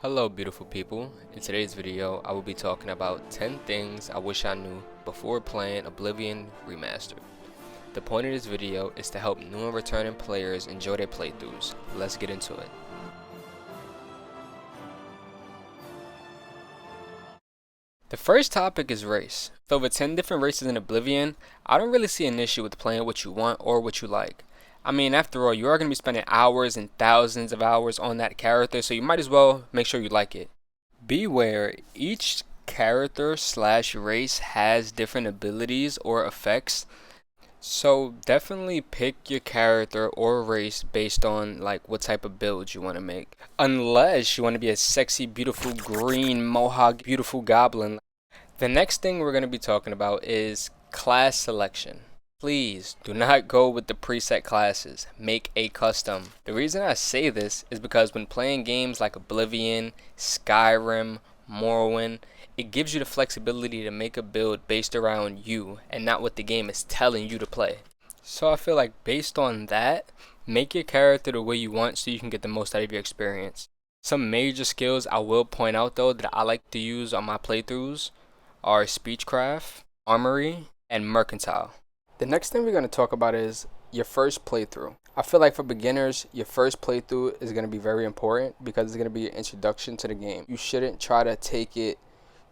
Hello beautiful people, in today's video I will be talking about 10 things I wish I knew before playing Oblivion Remastered. The point of this video is to help new and returning players enjoy their playthroughs. Let's get into it. The first topic is race. With over 10 different races in Oblivion, I don't really see an issue with playing what you want or what you like. I mean, after all, you are going to be spending hours and thousands of hours on that character, so you might as well make sure you like it. Beware, each character slash race has different abilities or effects, so definitely pick your character or race based on like what type of build you want to make. Unless you want to be a sexy, beautiful green mohawk, beautiful goblin. The next thing we're going to be talking about is class selection. Please do not go with the preset classes. Make a custom. The reason I say this is because when playing games like Oblivion, Skyrim, Morrowind, it gives you the flexibility to make a build based around you and not what the game is telling you to play. So I feel like based on that, make your character the way you want so you can get the most out of your experience. Some major skills I will point out though that I like to use on my playthroughs are Speechcraft, Armory, and Mercantile. The next thing we're going to talk about is your first playthrough. I feel like for beginners, your first playthrough is going to be very important because it's going to be your introduction to the game. You shouldn't try to take it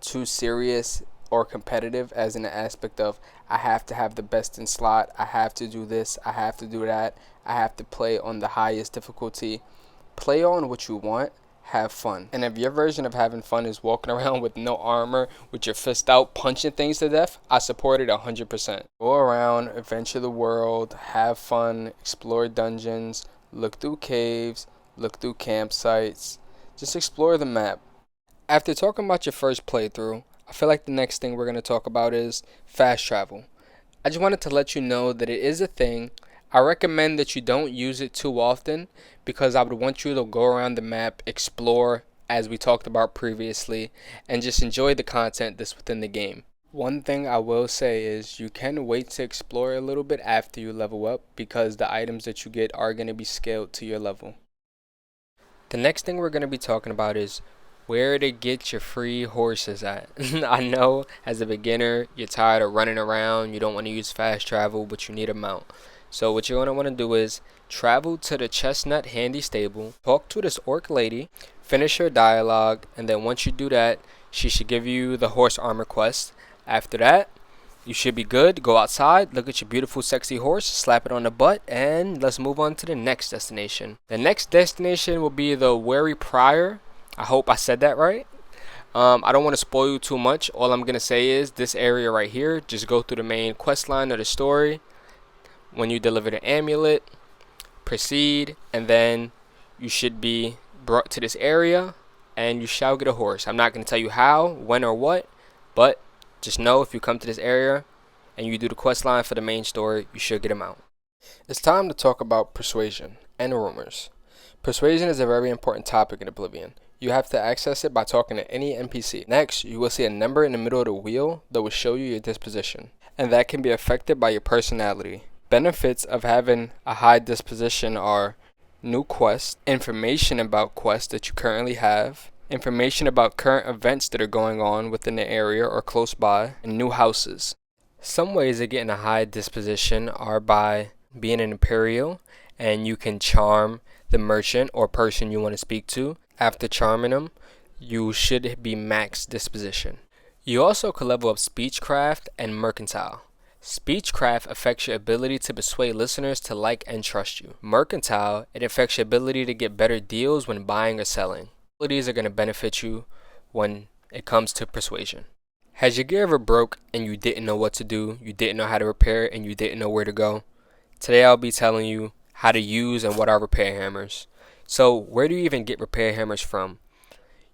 too serious or competitive as in the aspect of I have to have the best in slot, I have to do this, I have to do that, I have to play on the highest difficulty. Play on what you want. Have fun. And if your version of having fun is walking around with no armor, with your fist out, punching things to death, I support it 100%. Go around, adventure the world, have fun, explore dungeons, look through caves, look through campsites, just explore the map. After talking about your first playthrough, I feel like the next thing we're going to talk about is fast travel. I just wanted to let you know that it is a thing. I recommend that you don't use it too often because I would want you to go around the map, explore as we talked about previously, and just enjoy the content that's within the game. One thing I will say is you can wait to explore a little bit after you level up because the items that you get are going to be scaled to your level. The next thing we're going to be talking about is where to get your free horses at. I know as a beginner you're tired of running around, you don't want to use fast travel, but you need a mount. So what you're going to want to do is travel to the Chestnut Handy Stable, talk to this orc lady, finish her dialogue, and then once you do that, she should give you the horse armor quest. After that, you should be good. Go outside, look at your beautiful sexy horse, slap it on the butt, and let's move on to the next destination. The next destination will be the Wary Prior. I hope I said that right. I don't want to spoil you too much. All I'm going to say is this area right here, just go through the main quest line of the story. When you deliver the amulet, proceed, and then you should be brought to this area and you shall get a horse. I'm not going to tell you how, when, or what, but just know if you come to this area and you do the quest line for the main story, you should get him out. It's time to talk about persuasion and rumors. Persuasion is a very important topic in Oblivion. You have to access it by talking to any NPC. Next, you will see a number in the middle of the wheel that will show you your disposition, and that can be affected by your personality. Benefits of having a high disposition are new quests, information about quests that you currently have, information about current events that are going on within the area or close by, and new houses. Some ways of getting a high disposition are by being an Imperial, and you can charm the merchant or person you want to speak to. After charming them, you should be max disposition. You also can level up Speechcraft and Mercantile. Speechcraft affects your ability to persuade listeners to like and trust you. Mercantile, it affects your ability to get better deals when buying or selling. Abilities are going to benefit you when it comes to persuasion. Has your gear ever broke and you didn't know what to do, you didn't know how to repair it, and you didn't know where to go? Today I'll be telling you how to use and what are repair hammers. So where do you even get repair hammers from?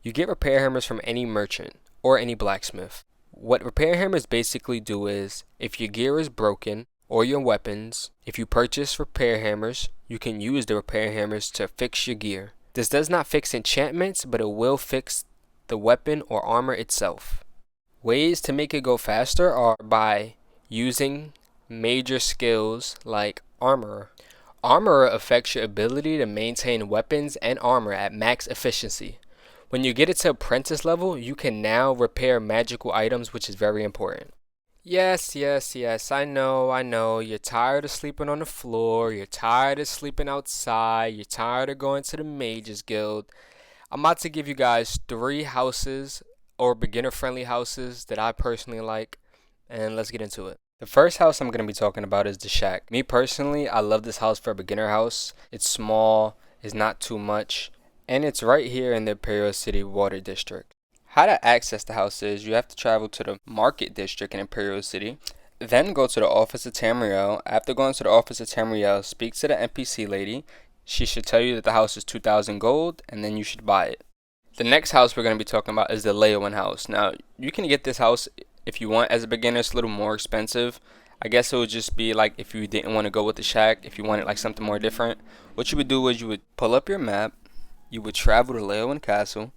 You get repair hammers from any merchant or any blacksmith. What repair hammers basically do is, if your gear is broken or your weapons, if you purchase repair hammers, you can use the repair hammers to fix your gear. This does not fix enchantments, but it will fix the weapon or armor itself. Ways to make it go faster are by using major skills like Armorer. Armorer affects your ability to maintain weapons and armor at max efficiency. When you get it to apprentice level, you can now repair magical items, which is very important. Yes, yes, yes, I know. You're tired of sleeping on the floor, you're tired of sleeping outside, you're tired of going to the Mages Guild. I'm about to give you guys 3 houses or beginner friendly houses that I personally like, and let's get into it. The first house I'm going to be talking about is the Shack. Me personally, I love this house for a beginner house. It's small, it's not too much, and it's right here in the Imperial City Water District. How to access the house is you have to travel to the Market District in Imperial City, then go to the office of Tamriel. After going to the office of Tamriel, speak to the NPC lady. She should tell you that the house is 2,000 gold, and then you should buy it. The next house we're going to be talking about is the Leoin House. Now, you can get this house if you want as a beginner. It's a little more expensive. I guess it would just be like if you didn't want to go with the Shack, if you wanted like something more different. What you would do is you would pull up your map, you would travel to Leoin Castle.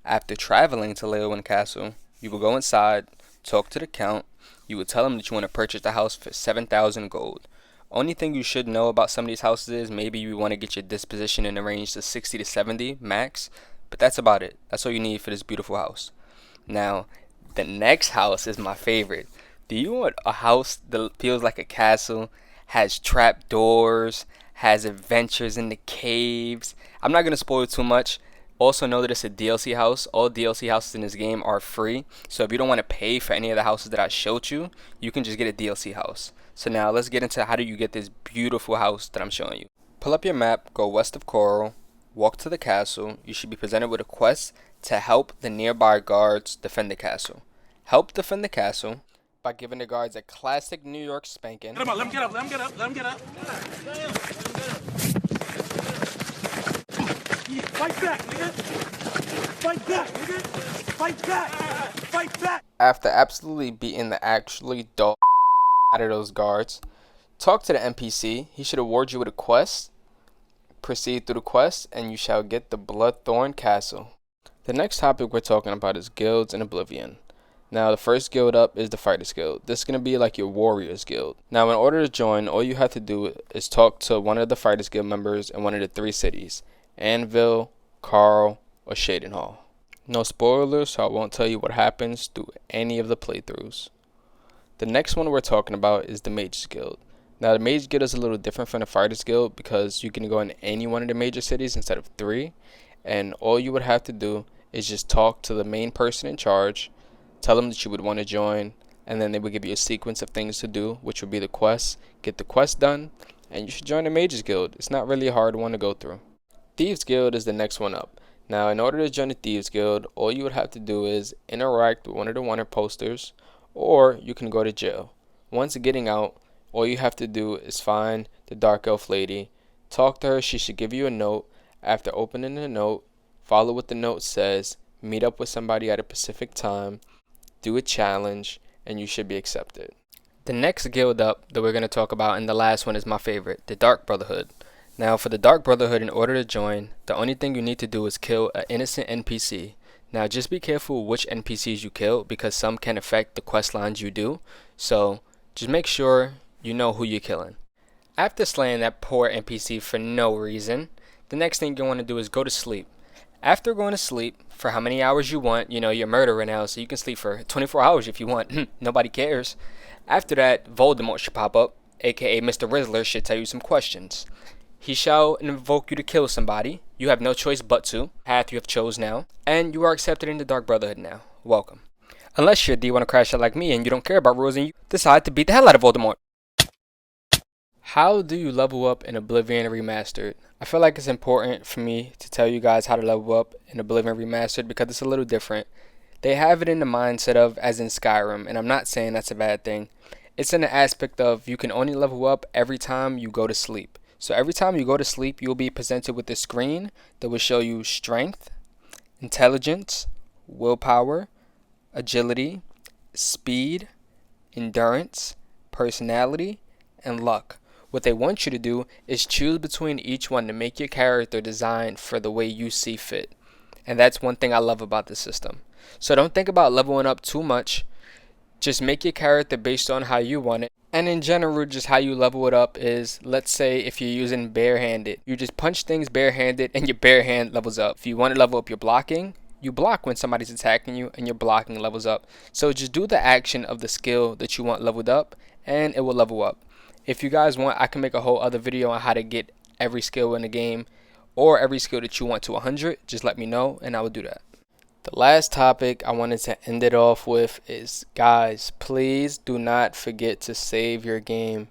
After traveling to Leoin Castle, you will go inside, talk to the count. You would tell them that you want to purchase the house for 7,000 gold. Only thing you should know about some of these houses is maybe you want to get your disposition in the range to 60 to 70 max, but that's about it. That's all you need for this beautiful house. Now, the next house is my favorite. Do you want a house that feels like a castle, has trap doors, has adventures in the caves? I'm not going to spoil too much. Also know that it's a DLC house. All DLC houses in this game are free. So if you don't want to pay for any of the houses that I showed you, you can just get a DLC house. So now let's get into how do you get this beautiful house that I'm showing you. Pull up your map, go west of Coral, walk to the castle. You should be presented with a quest to help the nearby guards defend the castle. Help defend the castle by giving the guards a classic New York spanking. Let him get up, let him get up, let him get up. Fight back, nigga! Fight back, nigga! Fight back! Fight back! After absolutely beating the actually dog out of those guards, talk to the NPC. He should award you with a quest. Proceed through the quest, and you shall get the Bloodthorn Castle. The next topic we're talking about is guilds in Oblivion. Now, the first guild up is the Fighters Guild. This is going to be like your Warriors Guild. Now, in order to join, all you have to do is talk to one of the Fighters Guild members in one of the 3 cities. Anvil, Carl, or Shadenhall. No spoilers, so I won't tell you what happens through any of the playthroughs. The next one we're talking about is the Mage Guild. Now, the Mage Guild is a little different from the Fighters Guild because you can go in any one of the major cities instead of 3. And all you would have to do is just talk to the main person in charge, tell them that you would want to join, and then they would give you a sequence of things to do, which would be the quests. Get the quest done, and you should join the Mages Guild. It's not really a hard one to go through. Thieves Guild is the next one up. Now, in order to join the Thieves Guild, all you would have to do is interact with one of the wanted posters, or you can go to jail. Once getting out, all you have to do is find the Dark Elf lady, talk to her. She should give you a note. After opening the note, follow what the note says, meet up with somebody at a specific time, do a challenge, and you should be accepted. The next guild up that we're going to talk about, and the last one, is my favorite, the Dark Brotherhood. Now, for the Dark Brotherhood, in order to join, the only thing you need to do is kill an innocent NPC. Now, just be careful which NPCs you kill, because some can affect the quest lines you do. So, just make sure you know who you're killing. After slaying that poor NPC for no reason, the next thing you want to do is go to sleep. After going to sleep for how many hours you want, you're a murderer now, so you can sleep for 24 hours if you want. Nobody cares. After that, Voldemort should pop up, aka Mr. Rizzler should tell you some questions. He shall invoke you to kill somebody. You have no choice but to. Path you have chose now. And you are accepted in the Dark Brotherhood now. Welcome. Unless you want to crash out like me and you don't care about rules and you decide to beat the hell out of Voldemort. How do you level up in Oblivion Remastered? I feel like it's important for me to tell you guys how to level up in Oblivion Remastered because it's a little different. They have it in the mindset of as in Skyrim, and I'm not saying that's a bad thing. It's in the aspect of you can only level up every time you go to sleep. So every time you go to sleep, you'll be presented with a screen that will show you strength, intelligence, willpower, agility, speed, endurance, personality, and luck. What they want you to do is choose between each one to make your character designed for the way you see fit. And that's one thing I love about the system. So don't think about leveling up too much. Just make your character based on how you want it. And in general, just how you level it up is, let's say if you're using barehanded, you just punch things barehanded and your bare hand levels up. If you want to level up your blocking, You block when somebody's attacking you, and your blocking levels up. So just do the action of the skill that you want leveled up, and it will level up. If you guys want, I can make a whole other video on how to get every skill in the game, or every skill that you want to 100. Just let me know, and I will do that. The last topic I wanted to end it off with is, guys, please do not forget to save your game.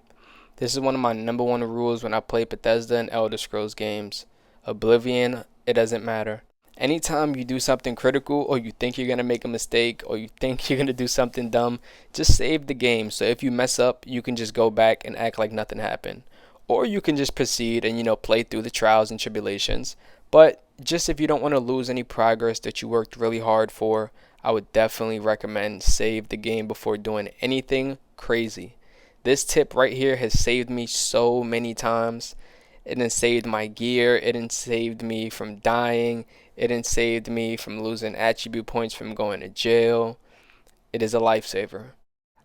This is one of my #1 rules when I play Bethesda and Elder Scrolls games. Oblivion, it doesn't matter. Anytime you do something critical, or you think you're going to make a mistake, or you think you're going to do something dumb, just save the game. So if you mess up, you can just go back and act like nothing happened. Or you can just proceed and, play through the trials and tribulations. But just if you don't want to lose any progress that you worked really hard for, I would definitely recommend save the game before doing anything crazy. This tip right here has saved me so many times. It done saved my gear. It done saved me from dying. It done saved me from losing attribute points from going to jail. It is a lifesaver.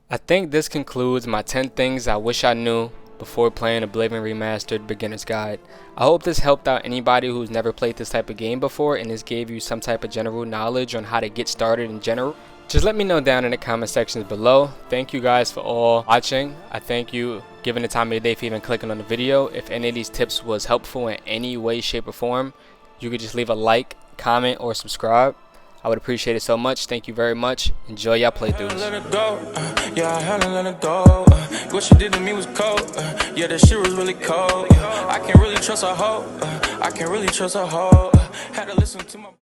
I think this concludes my 10 things I wish I knew before playing Oblivion Remastered Beginner's Guide. I hope this helped out anybody who's never played this type of game before, and this gave you some type of general knowledge on how to get started in general. Just let me know down in the comment sections below. Thank you guys for all watching. I thank you giving the time of your day for even clicking on the video. If any of these tips was helpful in any way, shape, or form, you could just leave a like, comment, or subscribe. I would appreciate it so much. Thank you very much. Enjoy y'all playthroughs. Yeah, I had to let it go. What she did to me was cold. Yeah, that shit was really cold. I can't really trust a hoe. I can't really trust a hoe. Had to listen to my